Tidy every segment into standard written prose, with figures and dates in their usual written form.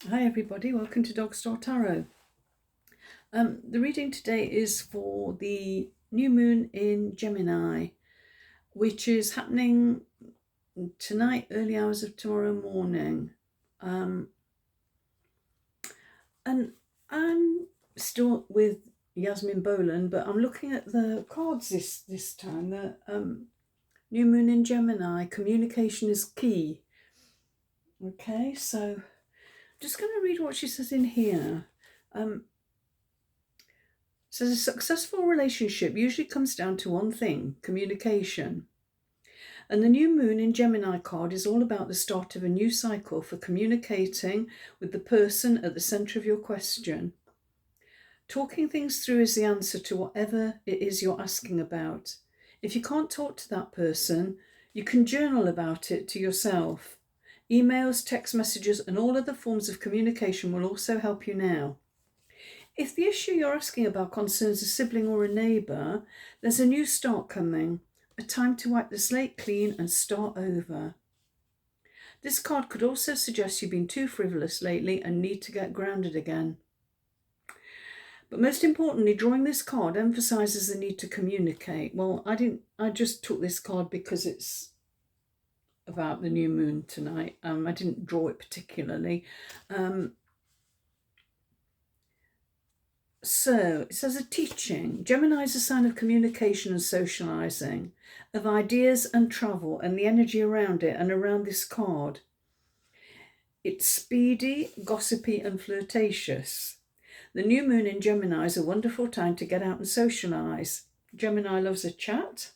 Hi everybody, welcome to Dog Star Tarot. The reading today is for the new moon in Gemini, which is happening tonight, early hours of tomorrow morning. And I'm still with Yasmin Boland, but I'm looking at the cards this time. The new moon in Gemini, communication is key. Okay, so I'm just going to read what she says in here. So a successful relationship usually comes down to one thing: communication. And the new moon in Gemini card is all about the start of a new cycle for communicating with the person at the center of your question. Talking things through is the answer to whatever it is you're asking about. If you can't talk to that person, you can journal about it to yourself. Emails, text messages, and all other forms of communication will also help you now. If the issue you're asking about concerns a sibling or a neighbour, there's a new start coming, a time to wipe the slate clean and start over. This card could also suggest you've been too frivolous lately and need to get grounded again. But most importantly, drawing this card emphasises the need to communicate. Well, I just took this card because it's about the new moon tonight. I didn't draw it particularly. So it says a teaching. Gemini is a sign of communication and socializing, of ideas and travel and the energy around it and around this card. It's speedy, gossipy and flirtatious. The new moon in Gemini is a wonderful time to get out and socialize. Gemini loves a chat.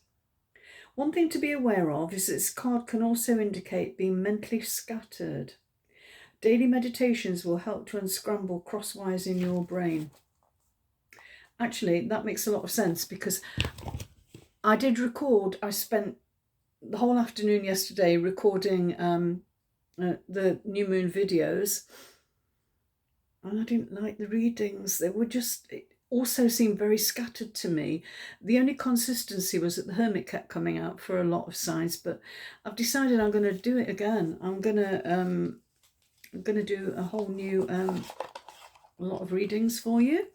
One thing to be aware of is that this card can also indicate being mentally scattered. Daily meditations will help to unscramble crosswires in your brain. Actually, that makes a lot of sense because I spent the whole afternoon yesterday recording the new moon videos, and I didn't like the readings. It also seemed very scattered to me. The only consistency was that the Hermit kept coming out for a lot of signs, but I've decided I'm going to do it again. I'm going to do a whole new a lot of readings for you.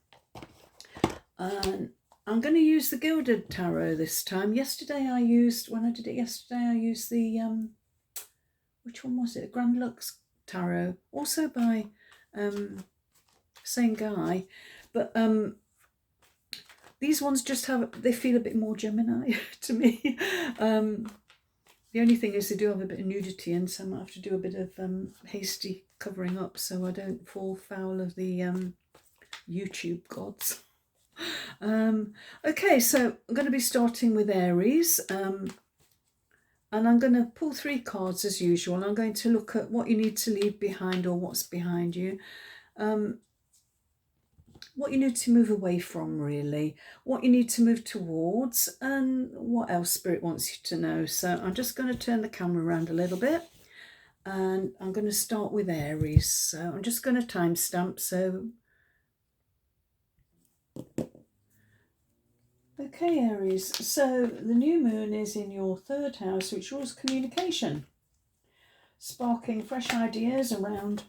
And I'm going to use the Gilded Tarot this time. When I did it yesterday, I used the, which one was it? Grand Lux Tarot, also by same guy. But these ones they feel a bit more Gemini to me. The only thing is they do have a bit of nudity in, so I might have to do a bit of hasty covering up so I don't fall foul of the YouTube gods. Okay, so I'm going to be starting with Aries, and I'm going to pull 3 cards as usual. I'm going to look at what you need to leave behind or what's behind you, what you need to move away from, really, what you need to move towards, and what else Spirit wants you to know. So I'm just going to turn the camera around a little bit, and I'm going to start with Aries. So I'm just going to timestamp. So okay, Aries, so the new moon is in your 3rd house, which rules communication, sparking fresh ideas around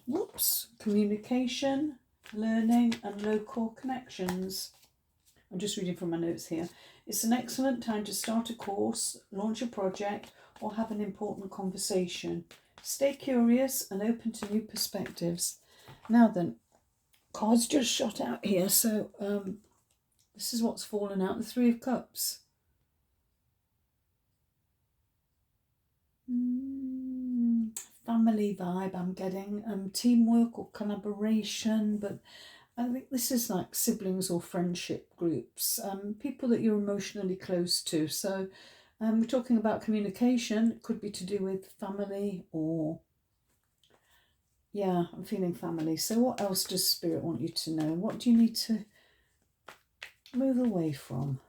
communication, learning and local connections. I'm just reading from my notes here. It's an excellent time to start a course, launch a project, or have an important conversation. Stay curious and open to new perspectives. Now then, cards just shot out here, so this is what's fallen out, the 3 of Cups. Family vibe I'm getting, teamwork or collaboration, but I think this is like siblings or friendship groups, people that you're emotionally close to. So we're talking about communication. It could be to do with family or, yeah, I'm feeling family. So what else does Spirit want you to know? What do you need to move away from?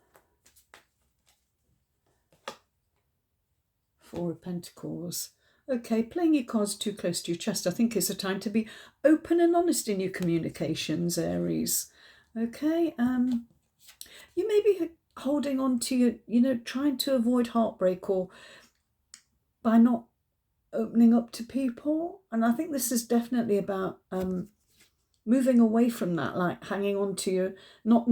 4 of Pentacles. Okay, playing your cards too close to your chest. I think it's a time to be open and honest in your communications, Aries. Okay, you may be holding on to trying to avoid heartbreak, or by not opening up to people. And I think this is definitely about moving away from that, like hanging on to your, not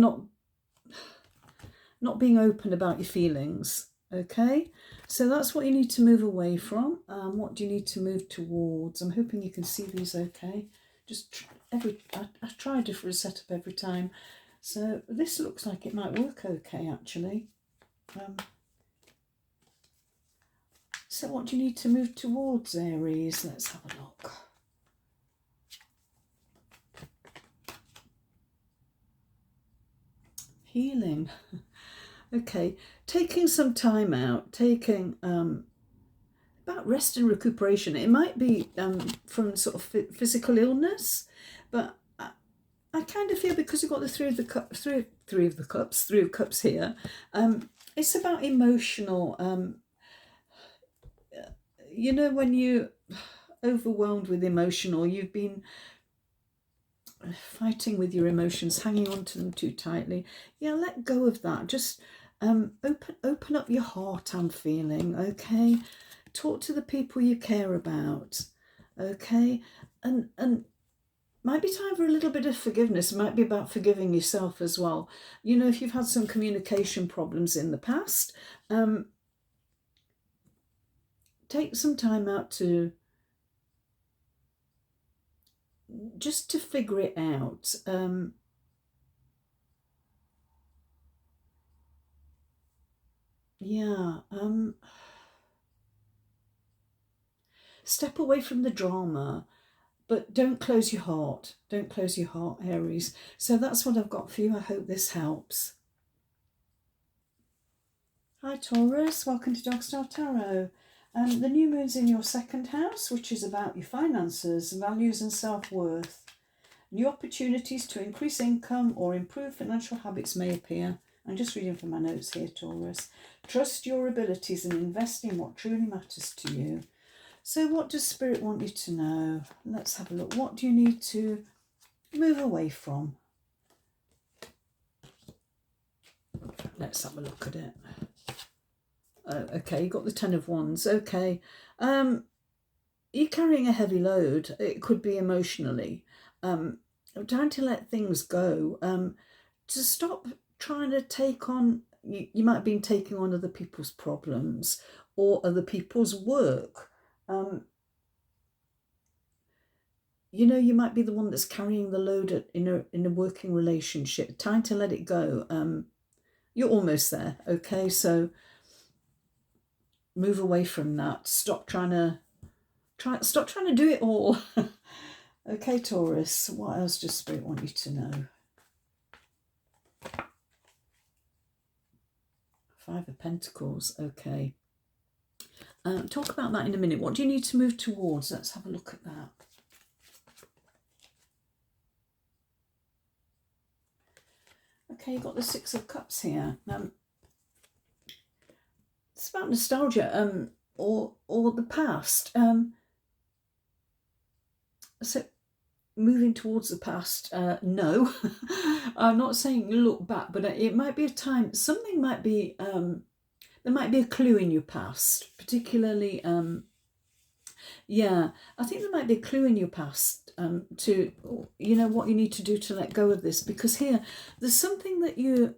being open about your feelings. Okay, so that's what you need to move away from. What do you need to move towards? I'm hoping you can see these okay. Just I try a different setup every time. So this looks like it might work okay, actually. So what do you need to move towards, Aries? Let's have a look. Healing. Okay, taking some time out, taking about rest and recuperation. It might be from sort of physical illness, but I kind of feel, because you've got the three of cups here, it's about emotional, you know, when you're overwhelmed with emotion, or you've been fighting with your emotions, hanging on to them too tightly. Yeah, let go of that. Just open up your heart, I'm feeling, okay? Talk to the people you care about, okay? And might be time for a little bit of forgiveness. It might be about forgiving yourself as well. You know, if you've had some communication problems in the past, take some time out to just to figure it out. Step away from the drama, but don't close your heart. Don't close your heart, Aries. So that's what I've got for you. I hope this helps. Hi, Taurus. Welcome to Dog Star Tarot. The new moon's in your second house, which is about your finances, values and self-worth. New opportunities to increase income or improve financial habits may appear. I'm just reading from my notes here, Taurus. Trust your abilities and invest in what truly matters to you. So what does Spirit want you to know? Let's have a look. What do you need to move away from? Let's have a look at it. Okay, you got the Ten of Wands. Okay. You're carrying a heavy load. It could be emotionally. Trying to let things go. To stop trying to take on, you might have been taking on other people's problems or other people's work. You know, you might be the one that's carrying the load in a working relationship. Time to let it go. You're almost there, okay? So move away from that. Stop trying to do it all. Okay, Taurus, what else does Spirit want you to know? Five of Pentacles, okay. Talk about that in a minute. What do you need to move towards? Let's have a look at that. Okay, you've got the Six of Cups here. It's about nostalgia, or the past. So moving towards the past, no. I'm not saying look back, but it might be a time, something might be, there might be a clue in your past, particularly, yeah, I think there might be a clue in your past to, you know, what you need to do to let go of this, because here, there's something that you,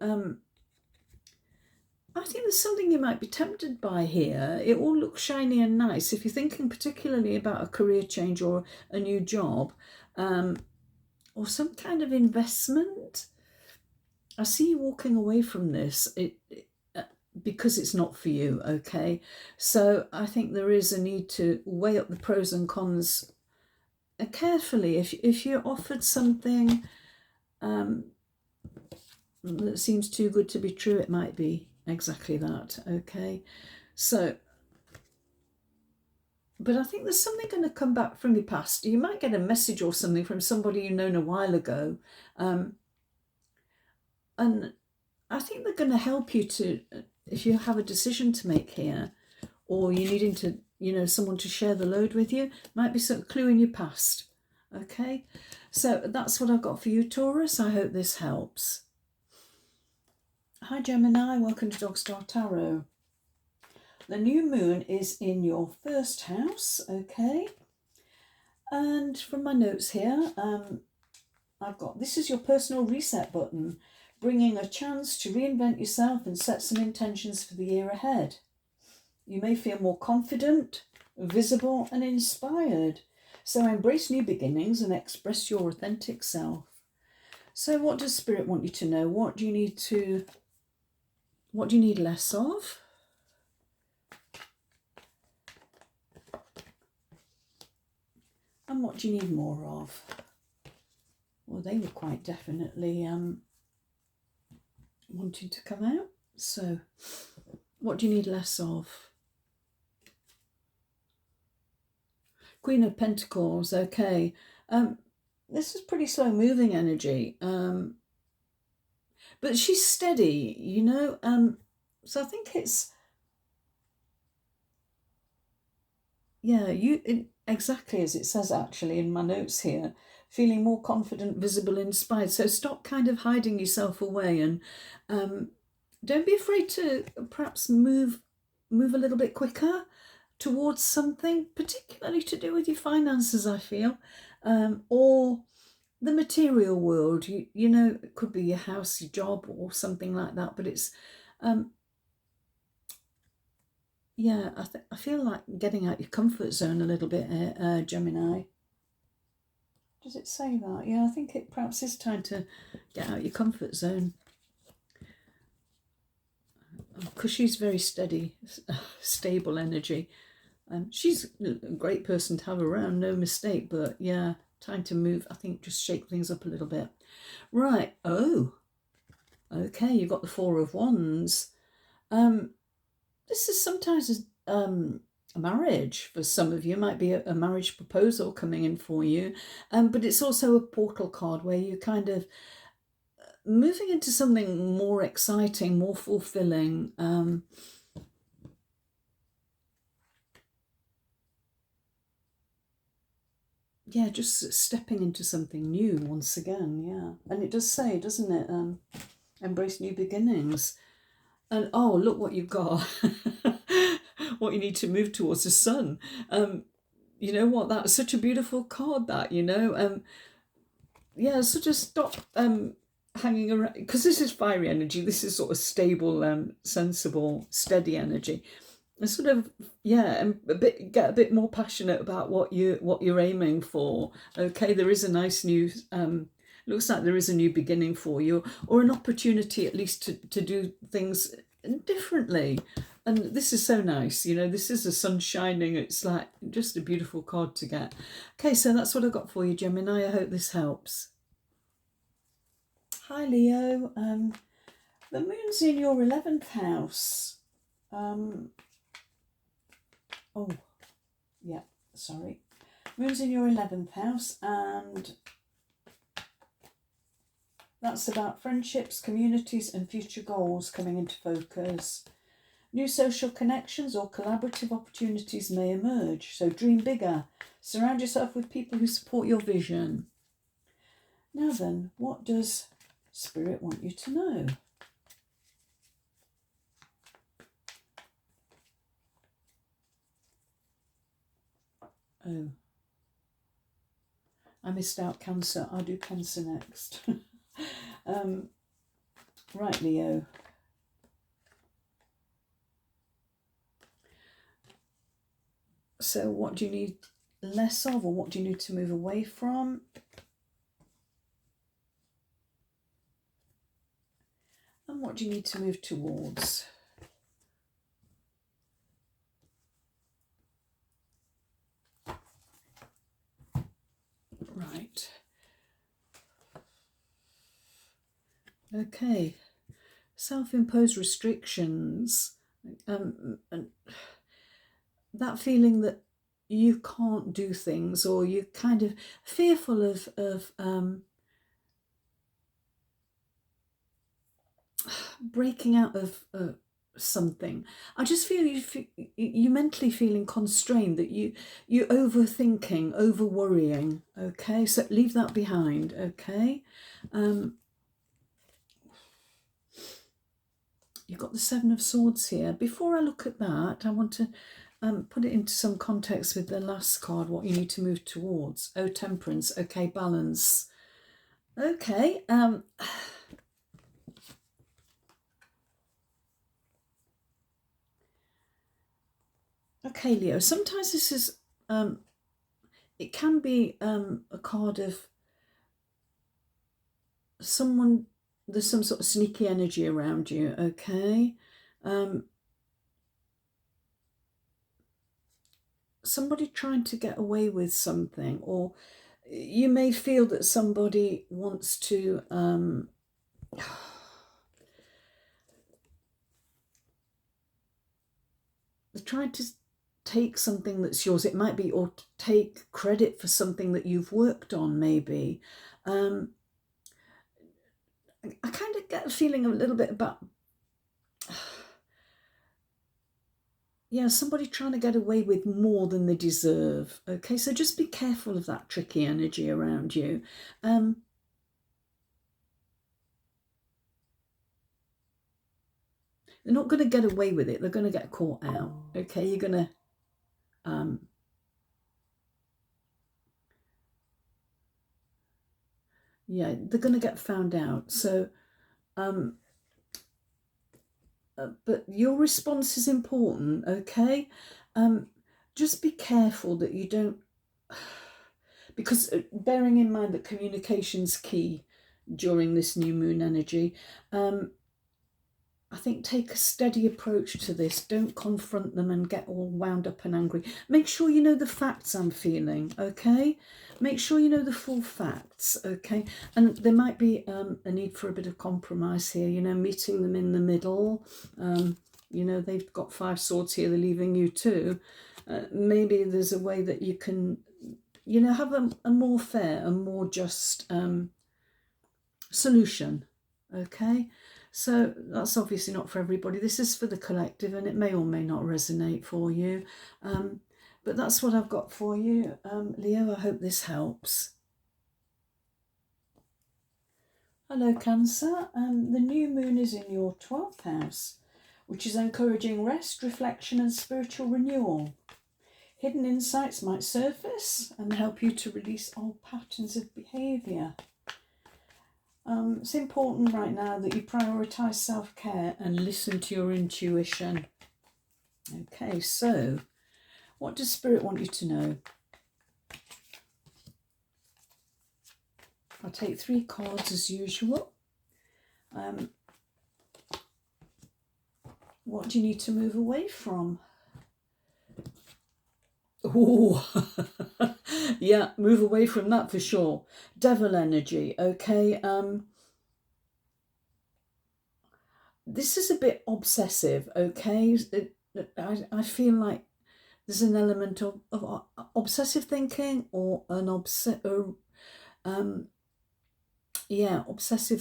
I think there's something you might be tempted by here. It all looks shiny and nice. If you're thinking particularly about a career change or a new job, or some kind of investment, I see you walking away from this because it's not for you, okay? So I think there is a need to weigh up the pros and cons carefully. If you're offered something that seems too good to be true, it might be exactly that, okay? So, but I think there's something going to come back from your past. You might get a message or something from somebody you've known a while ago, and I think they're going to help you to, if you have a decision to make here, or you're needing to, you know, someone to share the load with you, might be some clue in your past, okay? So that's what I've got for you, Taurus. I hope this helps. Hi, Gemini. Welcome to Dog Star Tarot. The new moon is in your first house, okay? And from my notes here, I've got, this is your personal reset button, bringing a chance to reinvent yourself and set some intentions for the year ahead. You may feel more confident, visible and inspired. So embrace new beginnings and express your authentic self. So what does Spirit want you to know? What do you need less of? And what do you need more of? Well, they were quite definitely wanting to come out. So what do you need less of? Queen of Pentacles, okay. This is pretty slow moving energy. But she's steady, you know. So I think it's, yeah, exactly as it says actually in my notes here, feeling more confident, visible, inspired. So stop kind of hiding yourself away, and don't be afraid to perhaps move a little bit quicker towards something, particularly to do with your finances, I feel, or the material world. You know, it could be your house, your job, or something like that. But it's, yeah, I feel like getting out your comfort zone a little bit, Gemini. Does it say that? Yeah, I think it perhaps is time to get out your comfort zone. Because she's very steady, stable energy. She's a great person to have around, no mistake. But yeah, time to move. I think just shake things up a little bit. Right. Oh, okay. You've got the Four of Wands. This is sometimes a marriage for some of you. It might be a marriage proposal coming in for you. But it's also a portal card where you kind of moving into something more exciting, more fulfilling. Yeah, just stepping into something new once again, yeah. And it does say, doesn't it, embrace new beginnings. And oh, look what you've got. What you need to move towards the sun. You know what, that's such a beautiful card, that, you know. Yeah, so just stop hanging around, because this is fiery energy. This is sort of stable, sensible, steady energy. And sort of, yeah, and get a bit more passionate about what you're aiming for. Okay, there is a nice new, looks like there is a new beginning for you, or an opportunity at least to do things differently. And this is so nice, you know, this is the sun shining. It's like just a beautiful card to get. Okay, so that's what I got for you, Gemini. I hope this helps. Hi, Leo. The moon's in your 11th house. Oh, yeah, sorry. Moon's in your 11th house, and that's about friendships, communities and future goals coming into focus. New social connections or collaborative opportunities may emerge, so dream bigger. Surround yourself with people who support your vision. Now then, what does Spirit want you to know? Oh, I missed out Cancer. I'll do Cancer next. Right, Leo. So what do you need less of, or what do you need to move away from? And what do you need to move towards? Right. Okay. Self-imposed restrictions. And that feeling that you can't do things, or you're kind of fearful of breaking out of something. I just feel you mentally feeling constrained, that you overthinking, over worrying. Okay, so leave that behind. Okay. you've got the Seven of Swords here. Before I look at that, I want to put it into some context with the last card, what you need to move towards. Oh, Temperance. Okay, balance. Okay. Okay, Leo. Sometimes this is, it can be a card of someone, there's some sort of sneaky energy around you, okay? Somebody trying to get away with something, or you may feel that somebody wants to they're trying to take something that's yours. It might be, or take credit for something that you've worked on, maybe. I kind of get a feeling a little bit about yeah, somebody trying to get away with more than they deserve. Okay, so just be careful of that tricky energy around you. They're not going to get away with it. They're going to get caught out. Okay, you're going to yeah, they're going to get found out. So but your response is important, okay? Just be careful that you don't, because bearing in mind that communication's key during this new moon energy, I think take a steady approach to this. Don't confront them and get all wound up and angry. Make sure you know the facts I'm feeling, okay? Make sure you know the full facts, okay? And there might be a need for a bit of compromise here, you know, meeting them in the middle. You know, they've got 5 swords here, they're leaving you 2. Maybe there's a way that you can, you know, have a more fair, a more just solution, okay? So that's obviously not for everybody. This is for the collective, and it may or may not resonate for you. But that's what I've got for you, Leo. I hope this helps. Hello, Cancer. The new moon is in your 12th house, which is encouraging rest, reflection, and spiritual renewal. Hidden insights might surface and help you to release old patterns of behaviour. It's important right now that you prioritise self-care and listen to your intuition. Okay, so what does Spirit want you to know? I'll take 3 cards as usual. What do you need to move away from? Oh, yeah, move away from that for sure. Devil energy, okay. This is a bit obsessive, okay. I feel like there's an element of obsessive thinking, or an obsessive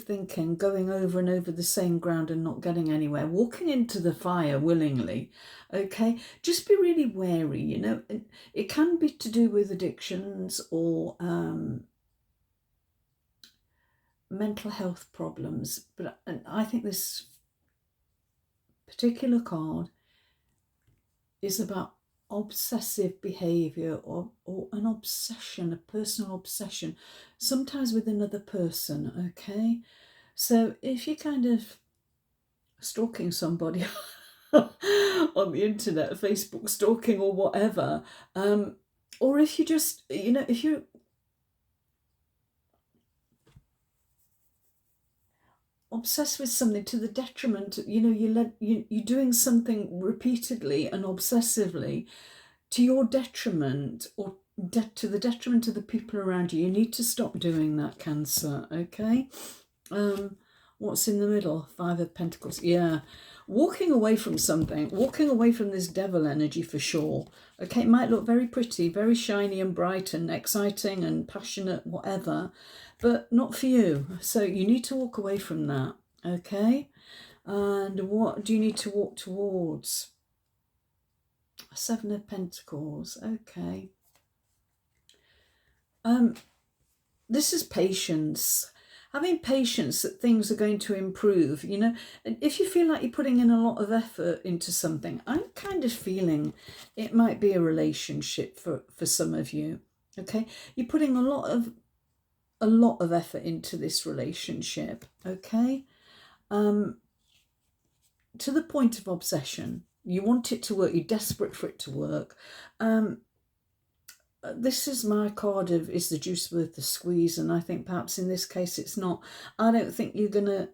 thinking, going over and over the same ground and not getting anywhere, walking into the fire willingly, okay? Just be really wary, you know. It can be to do with addictions or mental health problems, but I think this particular card is about obsessive behaviour, or an obsession, a personal obsession, sometimes with another person, okay? So if you're kind of stalking somebody on the internet, Facebook stalking or whatever, or if you just, you know, if you're obsessed with something to the detriment, you know, you're doing something repeatedly and obsessively to your detriment, or to the detriment of the people around you, you need to stop doing that, Cancer, okay? What's in the middle? 5 of Pentacles. Yeah, walking away from something, walking away from this devil energy for sure. Okay, it might look very pretty, very shiny and bright and exciting and passionate, whatever, but not for you. So you need to walk away from that, okay? And what do you need to walk towards? 7 of Pentacles, okay. This is patience. having patience that things are going to improve, you know. And if you feel like you're putting in a lot of effort into something, I'm kind of feeling it might be a relationship for some of you. Okay, you're putting a lot of effort into this relationship. Okay, to the point of obsession. You want it to work. You're desperate for it to work. This is my card of, is the juice worth the squeeze? And I think perhaps in this case it's not. I don't think you're going to,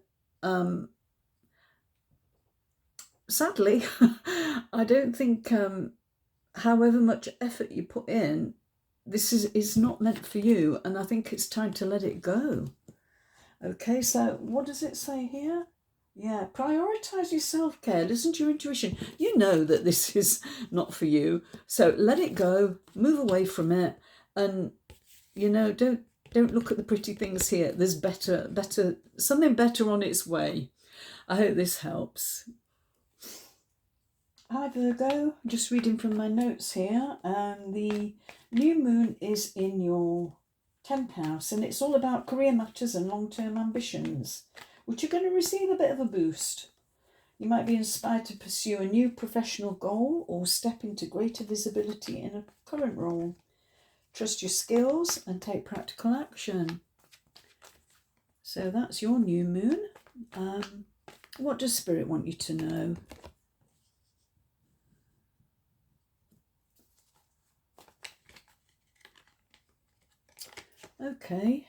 sadly, I don't think however much effort you put in, this is not meant for you. And I think it's time to let it go. Okay, so what does it say here? Yeah, prioritize your self-care. Listen to your intuition. You know that this is not for you. So let it go, move away from it. And, you know, don't look at the pretty things here. There's something better on its way. I hope this helps. Hi, Virgo. I'm just reading from my notes here. The new moon is in your 10th house, and it's all about career matters and long-term ambitions, which are going to receive a bit of a boost. You might be inspired to pursue a new professional goal or step into greater visibility in a current role. Trust your skills and take practical action. So that's your new moon. What does Spirit want you to know? Okay.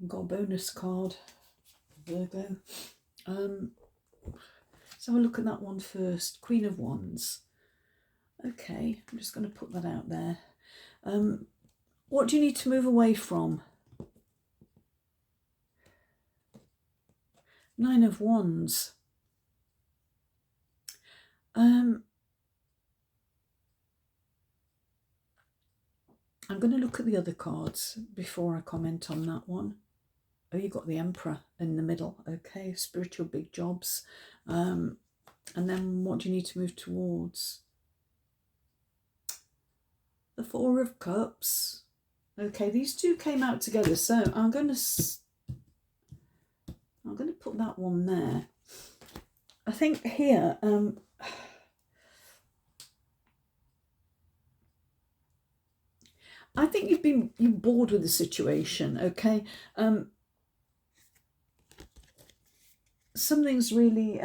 Got a bonus card, Virgo. Let's have a look at that one first. Queen of Wands. Okay, I'm just going to put that out there. What do you need to move away from? Nine of Wands. I'm going to look at the other cards before I comment on that one. Oh, you got the Emperor in the middle. Okay, spiritual big jobs. And then what do you need to move towards? The Four of Cups. Okay, these two came out together. So I'm going to put that one there. I think here, I think you're bored with the situation, okay? Something's really,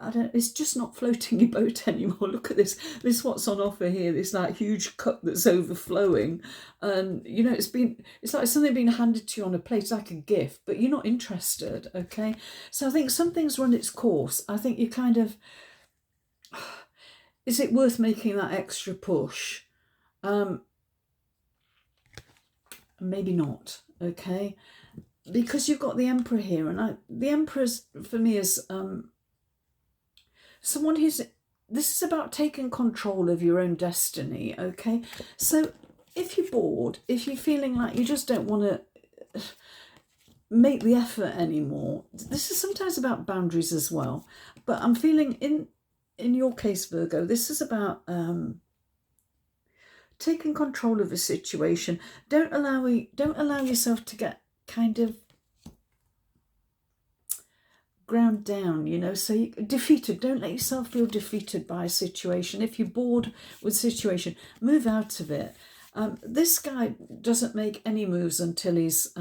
it's just not floating your boat anymore. Look at this. This what's on offer here. This like huge cup that's overflowing. And, you know, it's like something being handed to you on a plate. It's like a gift, but you're not interested, okay? So I think something's run its course. I think you kind of, is it worth making that extra push? Maybe not, okay? Because you've got the Emperor here, and the Emperor's, for me, is someone who's, this is about taking control of your own destiny, okay? So if you're bored, if you're feeling like you just don't want to make the effort anymore, this is sometimes about boundaries as well. But I'm feeling in your case, Virgo, this is about taking control of a situation. Don't allow yourself to get kind of ground down, you know, so you defeated. Don't let yourself feel defeated by a situation. If you're bored with a situation, move out of it. This guy doesn't make any moves until he's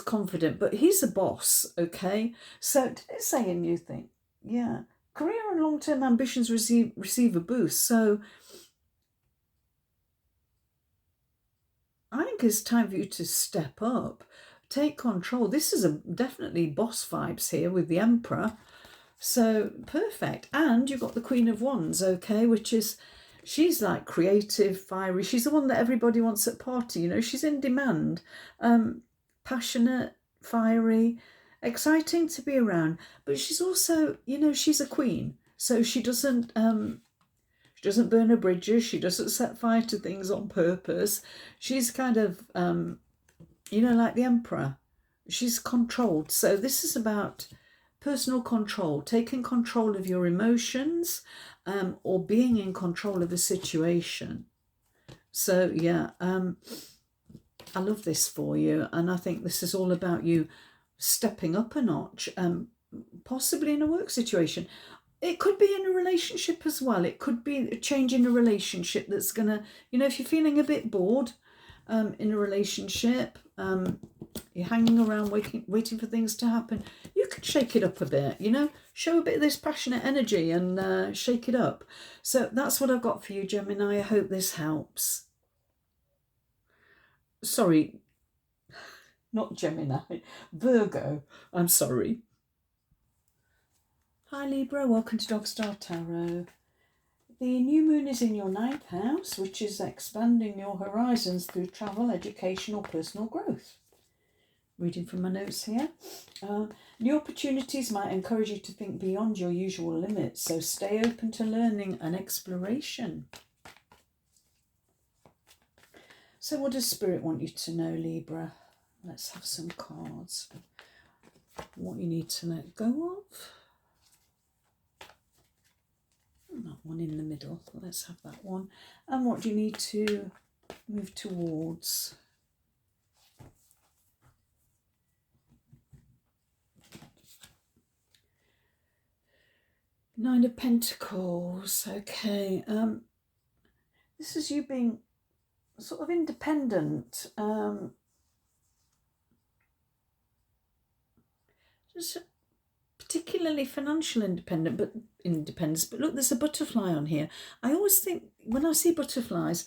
confident, but he's a boss, okay? So did it say a new thing? Yeah. Career and long-term ambitions receive a boost. So I think it's time for you to step up, take control. This is definitely boss vibes here with the Emperor. So perfect. And you've got the Queen of Wands, okay, which is, she's like creative, fiery. She's the one that everybody wants at party, you know. She's in demand, passionate, fiery, exciting to be around. But she's also, you know, she's a queen. So she doesn't burn her bridges. She doesn't set fire to things on purpose. She's kind of, you know, like the Emperor. She's controlled. So this is about personal control, taking control of your emotions, or being in control of a situation. So yeah, I love this for you, and I think this is all about you stepping up a notch, possibly in a work situation. It could be in a relationship as well. It could be a change in a relationship that's gonna, if you're feeling a bit bored in a relationship, you're hanging around waiting for things to happen, you could shake it up a bit, show a bit of this passionate energy and shake it up. So that's what I've got for you, Gemini. I hope this helps. Sorry, not Gemini, Virgo. I'm sorry. Hi Libra, welcome to Dog Star Tarot. The new moon is in your 9th house, which is expanding your horizons through travel, education or personal growth. Reading from my notes here. New opportunities might encourage you to think beyond your usual limits, so stay open to learning and exploration. So what does Spirit want you to know, Libra? Let's have some cards. What you need to let go of. That one in the middle. Let's have that one. And what do you need to move towards? Nine of Pentacles. Okay. This is you being sort of independent. Just particularly financial independence. But look, there's a butterfly on here. I always think when I see butterflies,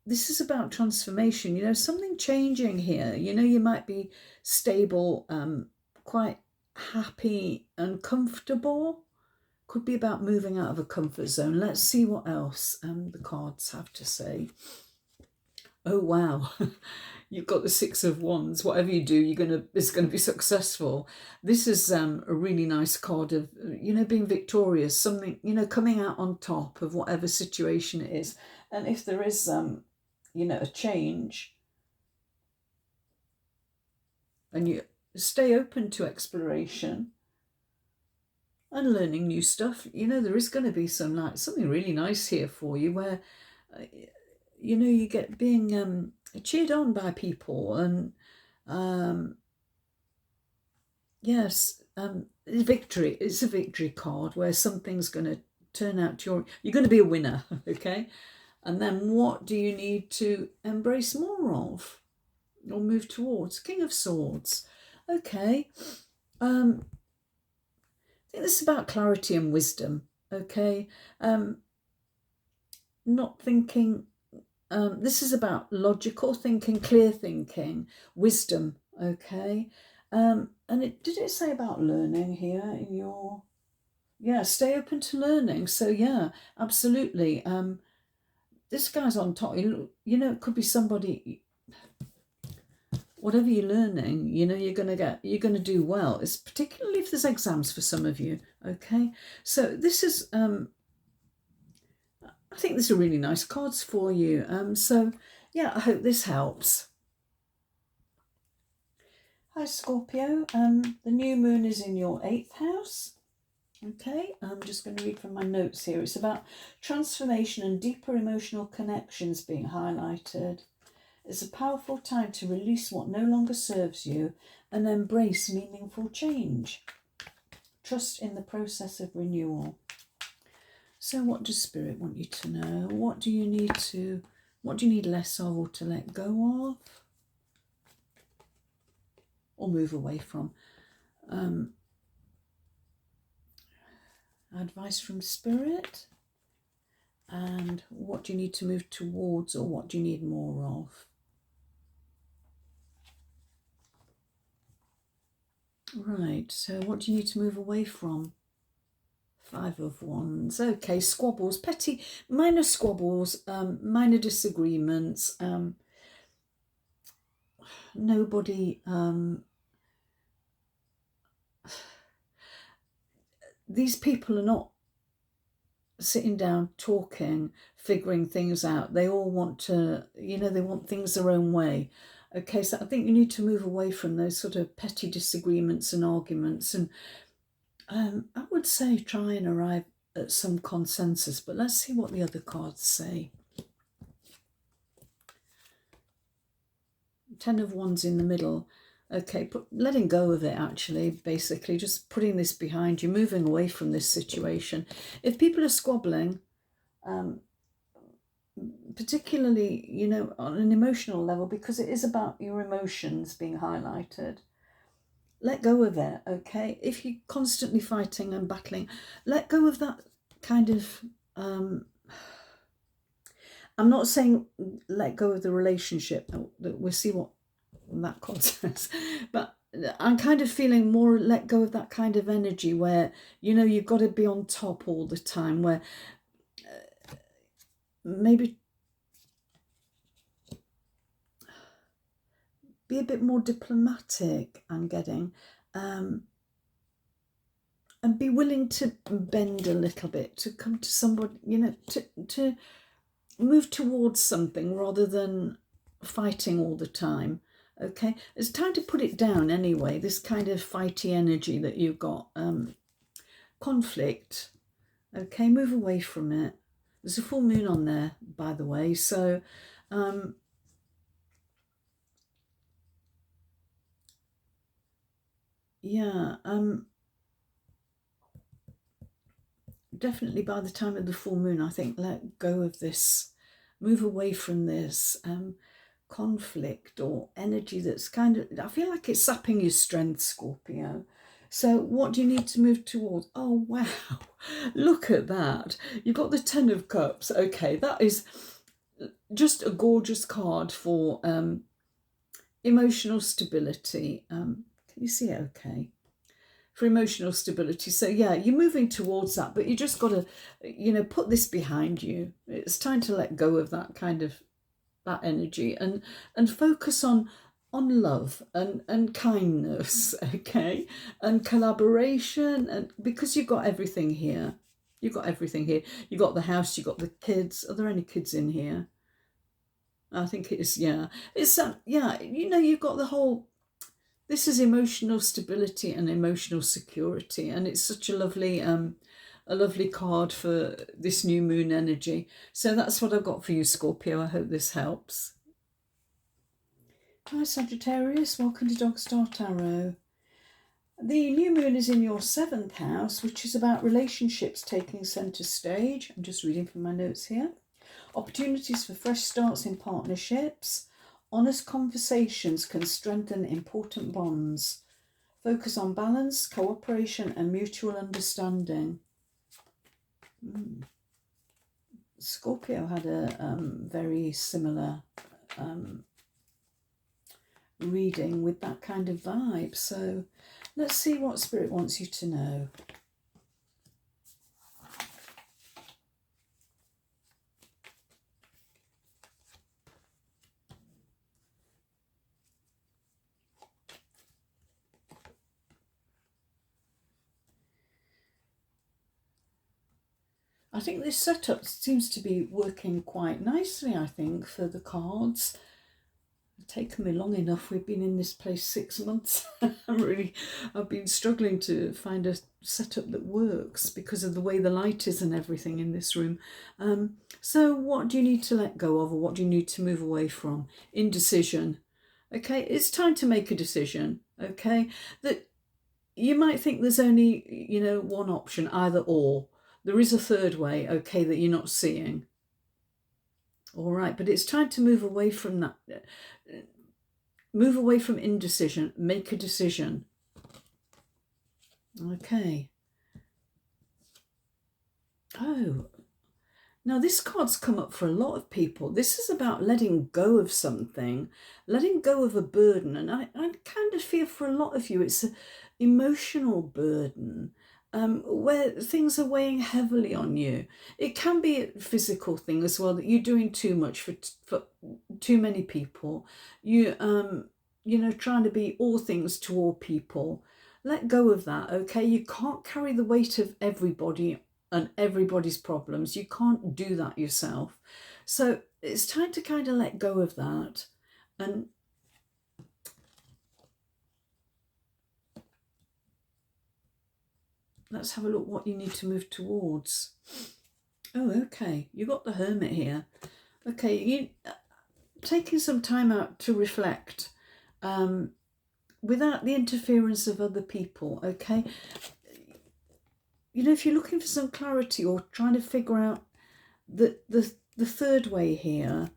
this is about transformation, something changing here. You might be stable, quite happy and comfortable. Could be about moving out of a comfort zone. Let's see what else the cards have to say. Oh, wow. You've got the Six of Wands. Whatever you do, it's going to be successful. This is a really nice card of, being victorious, something, coming out on top of whatever situation it is. And if there is, a change, and you stay open to exploration and learning new stuff, there is going to be something really nice here for you where, you get being cheered on by people, and yes, victory. It's a victory card where something's going to turn out you're going to be a winner. Okay, and then what do you need to embrace more of or move towards? King of Swords. Okay, I think this is about clarity and wisdom. Okay, not thinking. This is about logical thinking, clear thinking, wisdom, okay? And did it say about learning here in your... Yeah, stay open to learning. So, yeah, absolutely. This guy's on top. It could be somebody... Whatever you're learning, you're going to do well. It's particularly if there's exams for some of you, okay? So this is... I think these are really nice cards for you. So, yeah, I hope this helps. Hi, Scorpio. The new moon is in your 8th house. Okay, I'm just going to read from my notes here. It's about transformation and deeper emotional connections being highlighted. It's a powerful time to release what no longer serves you and embrace meaningful change. Trust in the process of renewal. So what does Spirit want you to know? What do you need less of or to let go of? Or move away from? Advice from Spirit. And what do you need to move towards, or what do you need more of? Right, so what do you need to move away from? 5 of Wands. Okay, squabbles, minor squabbles, minor disagreements. Nobody... these people are not sitting down, talking, figuring things out. They all want to, they want things their own way. Okay, so I think you need to move away from those sort of petty disagreements and arguments, and I would say try and arrive at some consensus, but let's see what the other cards say. 10 of Wands in the middle. Okay, letting go of it, actually, basically, just putting this behind you, moving away from this situation. If people are squabbling, particularly, you know, on an emotional level, because it is about your emotions being highlighted, let go of it, okay? If you're constantly fighting and battling, let go of that kind of... I'm not saying let go of the relationship. We'll see what that card says. But I'm kind of feeling more let go of that kind of energy where, you know, you've got to be on top all the time, where maybe be a bit more diplomatic, I'm getting, and be willing to bend a little bit, to come to somebody, you know, to move towards something rather than fighting all the time. Okay, it's time to put it down anyway, this kind of fighty energy that you've got. Conflict, okay, move away from it. There's a full moon on there, by the way, so yeah, definitely by the time of the full moon, I think let go of this, move away from this conflict or energy that's kind of, I feel like it's sapping your strength, Scorpio. So what do you need to move towards? Oh, wow, look at that. You've got the 10 of Cups. Okay, that is just a gorgeous card for emotional stability. Can you see it okay? For emotional stability. So yeah, you're moving towards that, but you just got to, you know, put this behind you. It's time to let go of that kind of, that energy, and focus on love and kindness, okay, and collaboration, and because you've got everything here. You've got everything here. You've got the house, you've got the kids. Are there any kids in here? I think it is, yeah. It's yeah, you know, you've got the whole, this is emotional stability and emotional security, and it's such a lovely card for this new moon energy. So that's what I've got for you, Scorpio. I hope this helps. Hi, Sagittarius. Welcome to Dog Star Tarot. The new moon is in your 7th house, which is about relationships taking centre stage. I'm just reading from my notes here. Opportunities for fresh starts in partnerships. Honest conversations can strengthen important bonds. Focus on balance, cooperation and mutual understanding. Scorpio had a very similar reading with that kind of vibe. So let's see what Spirit wants you to know. I think this setup seems to be working quite nicely, I think, for the cards. It's taken me long enough. We've been in this place 6 months. I've been struggling to find a setup that works because of the way the light is and everything in this room. So what do you need to let go of, or what do you need to move away from? Indecision. Okay, it's time to make a decision. Okay, that you might think there's only, you know, one option, either or. There is a third way, okay, that you're not seeing. All right, but it's time to move away from that. Move away from indecision. Make a decision. Okay. Oh, now this card's come up for a lot of people. This is about letting go of something, letting go of a burden. And I kind of feel for a lot of you, it's an emotional burden. Where things are weighing heavily on you. It can be a physical thing as well, that you're doing too much for too many people. You know, trying to be all things to all people. Let go of that, okay? You can't carry the weight of everybody and everybody's problems. You can't do that yourself. So it's time to kind of let go of that and let's have a look what you need to move towards. Oh, okay. You got the Hermit here. Okay, you taking some time out to reflect without the interference of other people, okay? You know, if you're looking for some clarity or trying to figure out the third way here,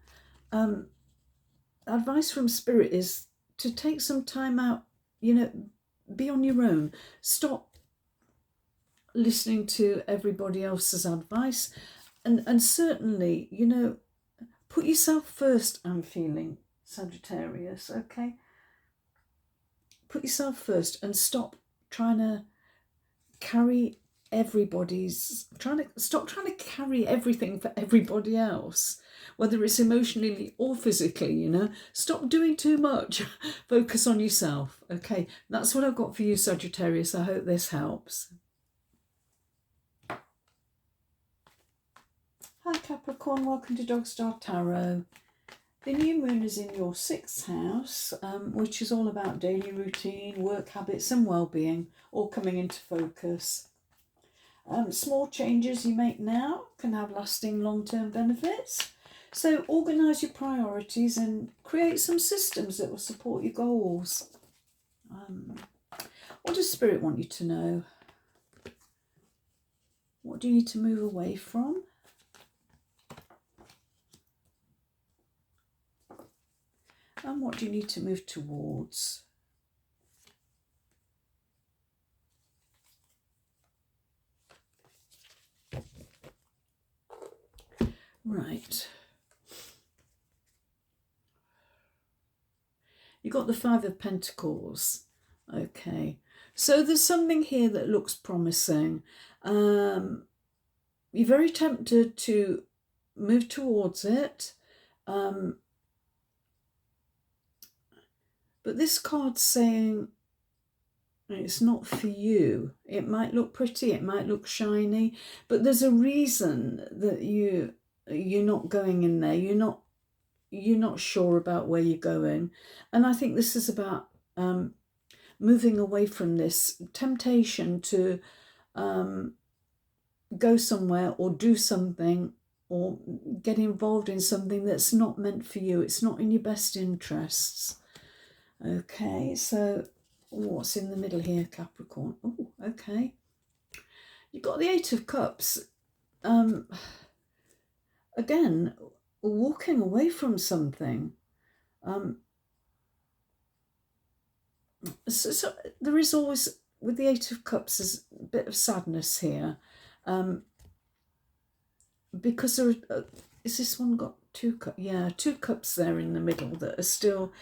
advice from Spirit is to take some time out, you know, be on your own. Stop listening to everybody else's advice. And certainly, you know, put yourself first, I'm feeling, Sagittarius, okay? Put yourself first and stop trying to carry stop trying to carry everything for everybody else, whether it's emotionally or physically, you know. Stop doing too much. Focus on yourself, okay? That's what I've got for you, Sagittarius. I hope this helps. Hi Capricorn, welcome to Dog Star Tarot. The new moon is in your 6th house, which is all about daily routine, work habits and well-being, all coming into focus. Small changes you make now can have lasting long-term benefits. So organise your priorities and create some systems that will support your goals. What does Spirit want you to know? What do you need to move away from? And what do you need to move towards? Right. You got the 5 of Pentacles. Okay. So there's something here that looks promising. You're very tempted to move towards it. But this card's saying it's not for you. It might look pretty, it might look shiny, but there's a reason that you're not going in there. You're not sure about where you're going. And I think this is about moving away from this temptation to go somewhere or do something or get involved in something that's not meant for you. It's not in your best interests. Okay, so what's in the middle here, Capricorn? Oh, okay. You've got the 8 of Cups. Again, walking away from something. So there is always, with the 8 of Cups, there's a bit of sadness here. Because there is this one got 2 cups? Yeah, 2 cups there in the middle that are still...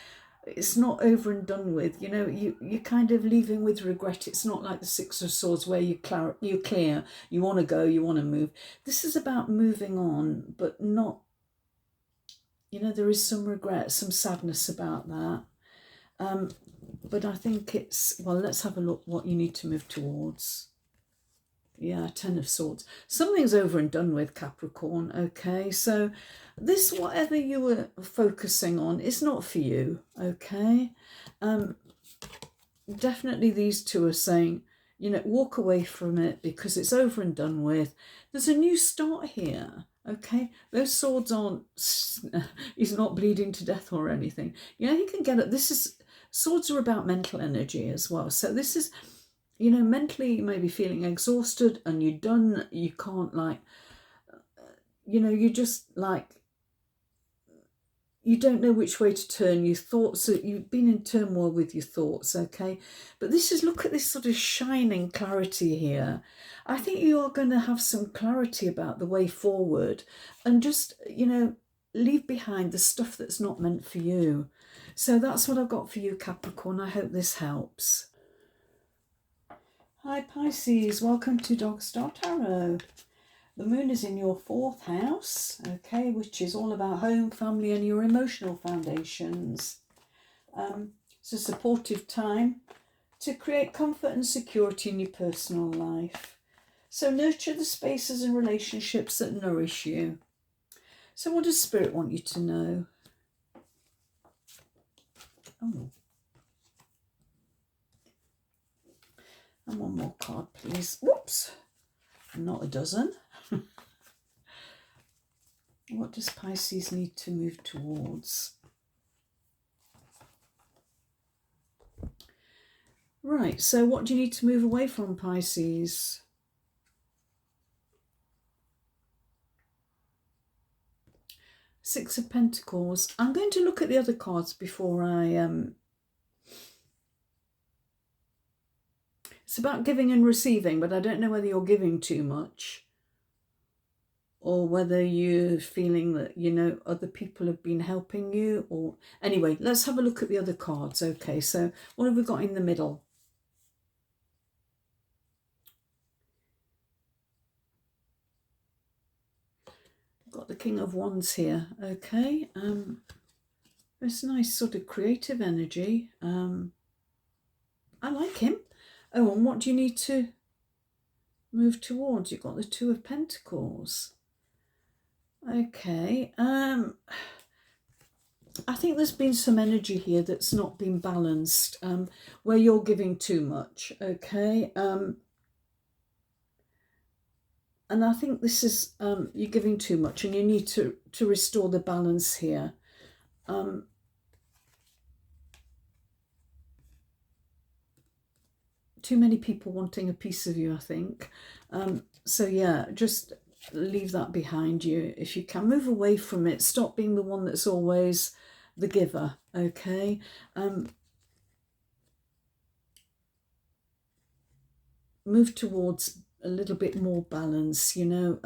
It's not over and done with, you know. You're kind of leaving with regret. It's not like the 6 of Swords where you're clear, you want to go, you want to move. This is about moving on, but not, you know, there is some regret, some sadness about that. But I think it's, well, let's have a look what you need to move towards. Yeah, 10 of Swords. Something's over and done with, Capricorn, okay? So this, whatever you were focusing on, is not for you, okay? Definitely these two are saying, you know, walk away from it because it's over and done with. There's a new start here, okay? Those swords aren't, he's not bleeding to death or anything. You know, he can get it. This is, swords are about mental energy as well. So this is... You know, mentally you may be feeling exhausted and you're done, you can't, like, you know, you just, like, you don't know which way to turn. Your thoughts, you've been in turmoil with your thoughts, okay? But this is, look at this sort of shining clarity here. I think you are going to have some clarity about the way forward and just, you know, leave behind the stuff that's not meant for you. So that's what I've got for you, Capricorn. I hope this helps. Hi Pisces, welcome to Dog Star Tarot. The moon is in your 4th house, okay, which is all about home, family and your emotional foundations. It's a supportive time to create comfort and security in your personal life. So nurture the spaces and relationships that nourish you. So what does Spirit want you to know? Oh. And one more card, please. Whoops, not a dozen. What does Pisces need to move towards? Right, so what do you need to move away from, Pisces? Six of Pentacles. I'm going to look at the other cards before I... It's about giving and receiving, but I don't know whether you're giving too much or whether you're feeling that, you know, other people have been helping you. Or anyway, let's have a look at the other cards. Okay, so what have we got in the middle? Got the King of Wands here. Okay, it's nice sort of creative energy. I like him. Oh, and what do you need to move towards? You've got the Two of Pentacles. Okay, I think there's been some energy here that's not been balanced, where you're giving too much, okay? And I think this is, you're giving too much and you need to restore the balance here. Too many people wanting a piece of you, I think. So yeah, just leave that behind you if you can. Move away from it. Stop being the one that's always the giver, okay? Move towards a little bit more balance, you know.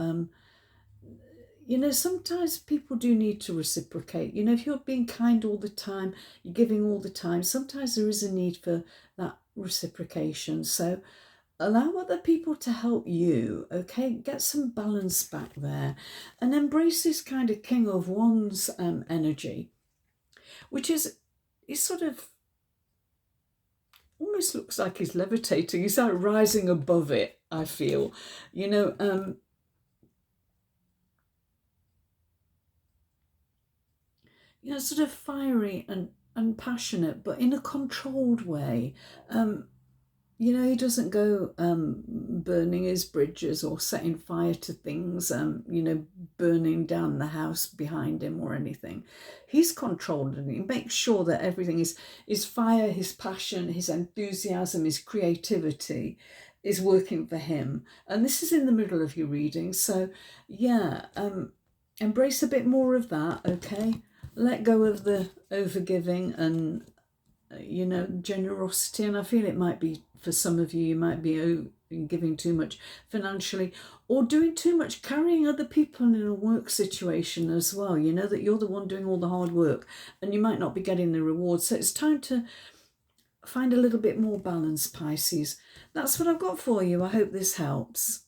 You know, sometimes people do need to reciprocate. You know, if you're being kind all the time, you're giving all the time, sometimes there is a need for that reciprocation. So allow other people to help you, okay? Get some balance back there and embrace this kind of King of Wands energy, which is sort of almost looks like he's levitating. He's like rising above it, I feel. You know, you know, sort of fiery and passionate, but in a controlled way. You know, he doesn't go burning his bridges or setting fire to things, you know, burning down the house behind him or anything. He's controlled and he makes sure that everything is fire, his passion, his enthusiasm, his creativity is working for him. And this is in the middle of your reading. So, yeah, embrace a bit more of that, okay? Let go of the overgiving and, you know, generosity. And I feel it might be, for some of you, you might be giving too much financially or doing too much, carrying other people in a work situation as well. You know that you're the one doing all the hard work and you might not be getting the reward. So it's time to find a little bit more balance, Pisces. That's what I've got for you. I hope this helps.